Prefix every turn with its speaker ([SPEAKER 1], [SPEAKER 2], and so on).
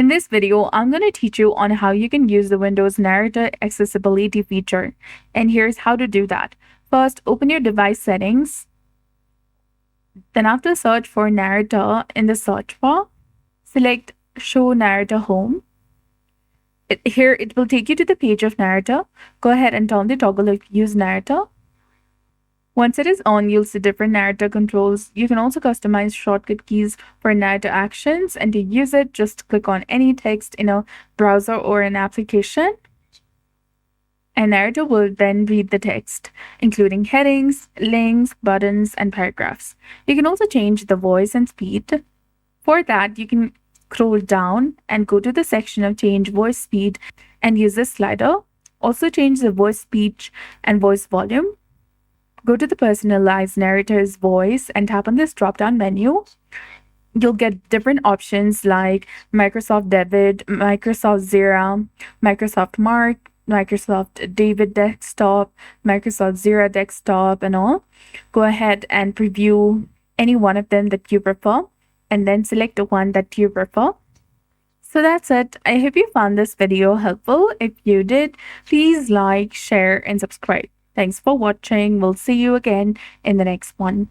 [SPEAKER 1] In this video, I'm going to teach you on how you can use the Windows Narrator accessibility feature. And here's how to do that. First, open your device settings. Then after search for Narrator in the search bar, select Show Narrator Home. Here it will take you to the page of Narrator. Go ahead and turn the toggle of Use Narrator. Once it is on, you'll see different narrator controls. You can also customize shortcut keys for narrator actions, and to use it, just click on any text in a browser or an application. And narrator will then read the text, including headings, links, buttons, and paragraphs. You can also change the voice and speed. For that, you can scroll down and go to the section of Change Voice Speed and use this slider. Also change the voice speech and voice volume. Go to the personalized narrator's voice and tap on this drop-down menu. You'll get different options like Microsoft David, Microsoft Zira, Microsoft Mark, Microsoft David Desktop, Microsoft Zira Desktop, and all. Go ahead and preview any one of them that you prefer, and then select the one that you prefer. So that's it. I hope you found this video helpful. If you did, please like, share, and subscribe. Thanks for watching. We'll see you again in the next one.